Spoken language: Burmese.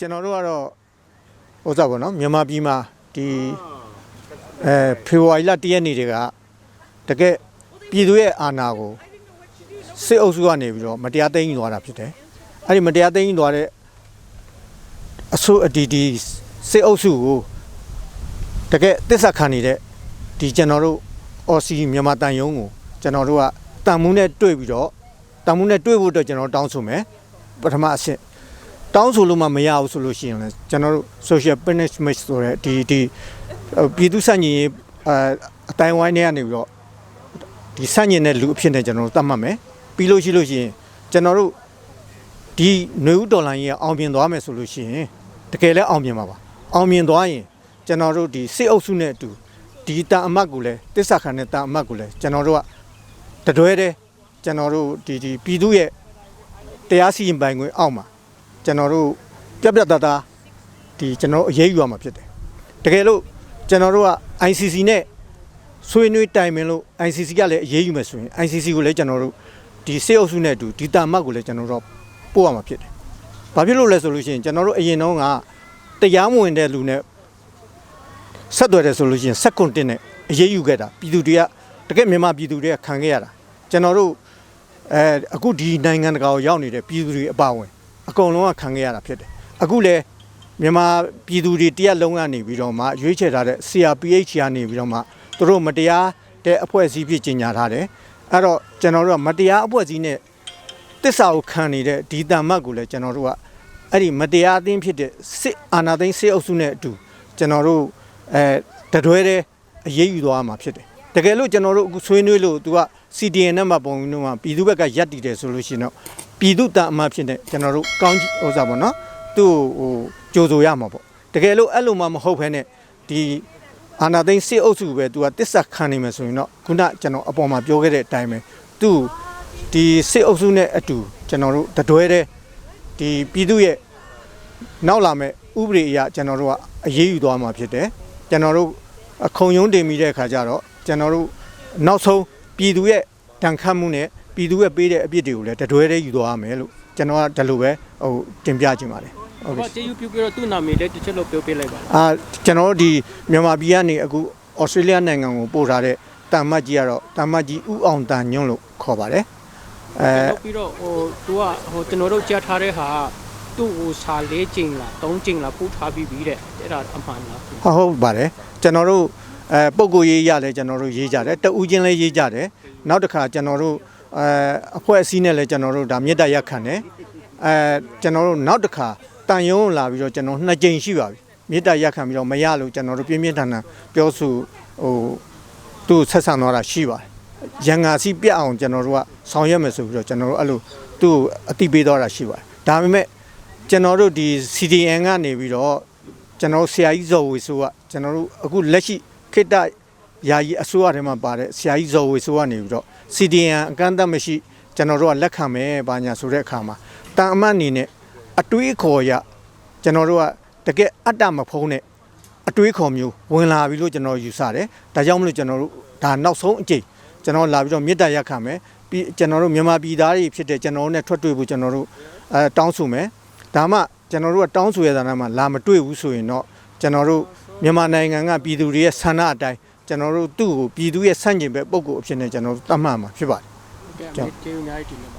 ကျွန်တော်တို့ကတော့ဥစ္စာပေါ့နော်မြန်မာပြည်မှာဒီဖေဖော်ဝါရီလ1ရက်နေ့တည်းကတကယ်ပြည်သူရဲ့အာဏာကိုစစ်အုပ်စုကနေပြီးတော့မတရားသိမ်းယူသွားတာဖြစ်တယ်။အဲ့ဒီမတရားသိမ်းယူသွားတဲ့အစိုးဒီစစ်အုပ်စုကိုတကယ်တစ္ဆာခံနေတဲ့ဒီကျွန်တော်တို့OCမြန်မာတန်ယုံကိုကျွန်တော်တို့ကတန်မှုနဲ့တွေ့ပြီးတော့တန်မှုနဲ့တွေ့ဖို့အတွက်ကျွန်တော်တောင်းဆိုမယ်ပထမအဆင့်တောင်းဆိုလို့မှမရဘူးဆိုလို့ရှိရင်လည်းကျွန်တော်တို့ social punishment ဆိုတဲ့ဒီပြည်သူ့စံညင်အတိုင်းဝိုင်းထဲကနေပြီးတော့ဒီစံညင်တဲ့လူအဖြစ်နဲ့ကျွန်တော်တို့သတ်မှတ်မယ်ပြီးလို့ရှိရင်ကျွန်တော်တို့ဒီຫນွေဦးဒေါ်လာကြီးအောင်မြင်သွားမယ်ဆိုလို့ရှိရင်တကယ်လည်းအောင်မြင်ပါအောင်မြင်သွားရင်ကျွန်တော်တို့ဒီစစ်အုပ်စုနဲ့အတူဒီတာအမတ်ကိုလည်းတစ္ဆာခံတဲ့တာအမတ်ကိုလည်းကျွန်တော်တို့ကတတွဲတဲ့ကျွန်တော်တို့ဒီပြည်သူရဲ့တရားစီရင်ပိုင်ခွင့်အောက်မှာကျွန်တော်တို့ပြတ်သားဒီကျွန်တော်အရေးယူရမှာဖြစ်တယ်တကယ်လို့ကျွန်တော်တို့က ICC နဲ့ဆွေးနွေးတိုင်ပင်လို့ ICC ကလည်းအရေးယူမယ်ဆိုရင် ICC ကိုလည်းကျွန်တော်တို့ဒီစစ်အုပ်စုနဲ့အတူဒီတာအမတ်ကိုလည်းကျွန်တော်တို့ပို့ရမှာဖြစ်တယ်ဘာဖြစ်လို့လဲဆိုလို့ရှိရင်ကျွန်တော်တို့အရင်တုန်းကတရားမဝင်တဲ့လူနဲ့ဆက်သွယ်တယ်ဆိုလို့ရှိရင်စက္ကွန်တင်နဲ့အရေးယူခဲ့တာပြည်သူတွေကတကယ်မြန်မာပြည်သူတွေကခံခဲ့ရတာကျွန်တော်တို့အခုဒီနိုင်ငံတကာကိုရောက်နေတဲ့ပြည်သူတွေအပါအဝင်အကုန်လုံးကခံခဲ့ရတာဖြစ်တယ်အခုလည်းမြန်မာပြည်သူတွေတရက်လုံးကနေပြီးတော့မှရွေးချယ်ထားတဲ့ CRPH ကနေပြီးတော့မှသူတို့မတရားတဲ့အဖွဲ့အစည်းဖြစ်ကြီးညာထားတယ်အဲ့တော့ကျွန်တော်တို့ကမတရားအဖွဲ့အစည်းနဲ့တစ္ဆာကိုခံနေတဲ့ဒီတန်မတ်ကိုလည်းကျွန်တော်တို့ကအဲ့ဒီမတရားအသင်းဖြစ်တဲ့စစ်အာဏာသိမ်းစစ်အုပ်စုနဲ့အတူကျွန်တော်တို့တတွဲတဲ့အရေးယူသွားမှာဖြစ်တယ်တကယ်လို့ကျွန်တော်တို့အခုဆွေးနွေးလို့သူက CDN နဲ့မှပုံပြီးတော့မှပြည်သူဘက်ကရပ်တည်တယ်ဆိုလို့ရှိရင်တော့ပြည်သူတန်အမှဖြစ်တဲ့ကျွန်တော်တို့ကောင်းဥစ္စာပေါ့နော်သူ့ဟိုကြိုဆိုရမှာပေါ့တကယ်လို့အဲ့လိုမှမဟုတ်ဘဲနဲ့ဒီအာဏာသိမ်းစစ်အုပ်စုပဲသူကတစ္ဆာခံနေမယ်ဆိုရင်တော့ခုနကျွန်တော်အပေါ်မှာပြောခဲ့တဲ့အတိုင်းပဲသူဒီစစ်အုပ်စုနဲ့အတူကျွန်တော်တို့တတွဲတဲ့ဒီပြည်သူရဲ့နောက်လာမဲ့ဥပဒေအရကျွန်တော်တို့ကအရေးယူသွားမှာဖြစ်တယ်ကျွန်တော်တို့အခုံရုံးတင်မိတဲ့အခါကျတော့ကျွန်တော်တို့နောက်ဆုံးပြည်သူရဲ့တန်ခတ်မှုနဲ့ပြည်သူရဲ့ပေးတဲ့အပြစ်တွေကိုလည်းတတွဲတည်းယူသွားရမယ်လို့ကျွန်တော်ကဒီလိုပဲဟိုတင်ပြခြင်းပါတယ်ဟုတ်ကဲ့ကျေးဇူးပြုပြီးတော့သူ့နာမည်လည်းတစ်ချက်လို့ပြောပြလိုက်ပါကျွန်တော်တို့ဒီမြန်မာပြည်ကနေအခုဩစတြေးလျနိုင်ငံကိုပို့ထားတဲ့တန်မတ်ကြီးကတော့တန်မတ်ကြီးဦးအောင်တန်ညွန့်လို့ခေါ်ပါတယ်ပြီးတော့ဟိုသူကဟိုကျွန်တော်တို့ကြားထားတဲ့ဟာသူ့ဟိုစာ၄ကျင်းလား၃ကျင်းလားပို့ထားပြီးပြီတဲ့အဲ့ဒါအမှန်လားဟုတ်ပါတယ်ကျွန်တော်တို့ပုံကိုရေးရလဲကျွန်တော်တို့ရေးကြတယ်တဦးချင်းလဲရေးကြတယ်နောက်တစ်ခါကျွန်တော်တို့အဖွဲ့အစည်းနဲ့လဲကျွန်တော်တို့ဒါမြေတ္တာရက်ခံတယ်ကျွန်တော်တို့နောက်တစ်ခါတန်ယုံလာပြီးတော့ကျွန်တော်2ကြိမ်ရှိပါပြီမြေတ္တာရက်ခံပြီးတော့မရလို့ကျွန်တော်တို့ပြင်းပြင်းထန်ထန်ပြောဆိုဟိုသူ့ဆက်ဆံသွားတာရှိပါတယ်ရန်ငါစီပြအောင်ကျွန်တော်တို့ကဆောင်ရွက်မယ်ဆိုပြီးတော့ကျွန်တော်တို့အဲ့လိုသူ့အတိပေးသွားတာရှိပါတယ်ဒါပေမဲ့ကျွန်တော်တို့ဒီ CDN ကနေပြီးတော့ကျွန်တော်ဆရာကြီးဇော်ဝေဆိုးကကျွန်တော်တို့အခုလက်ရှိခေတ္တယာယီအစိုးရထဲမှာပါတဲ့ဆရာကြီးဇော်ဝေဆိုးကနေပြီးတော့ CDN အကန့်အသတ်မရှိကျွန်တော်တို့ကလက်ခံမယ်ဘာညာဆိုတဲ့အခါမှာတန်အမတ်အနေနဲ့အတွေးခေါ်ရကျွန်တော်တို့ကတကယ်အတ္တမဖုံးတဲ့အတွေးခေါ်မျိုးဝင်လာပြီလို့ကျွန်တော်ယူဆတယ်ဒါကြောင့်မလို့ကျွန်တော်တို့ဒါနောက်ဆုံးအကြိမ်ကျွန်တော်လာပြီးတော့မြေတ္တာရက်ခံမယ်ပြီးကျွန်တော်တို့မြန်မာပြည်သားတွေဖြစ်တဲ့ကျွန်တော်တို့နဲ့ထွက်တွေ့ဖို့ကျွန်တော်တို့တောင်းဆိုမယ်ဒါမှကျွန်တော်တို့ကတောင်းဆိုရတာမှလာမတွေ့ဘူးဆိုရင်တော့ကျွန်တော်တို့မြန်မာနိုင်ငံကပြည်သူတွေရဲ့ဆန္ဒအတိုင်းကျွန်တော်တို့သူ့ကိုပြည်သူရဲ့ဆန့်ကျင်ဘက်ပုံကိုအဖြစ်နဲ့ကျွန်တော်တို့သတ်မှတ်မှာဖြစ်ပါတယ်ကျေးဇူးများတင်ပါ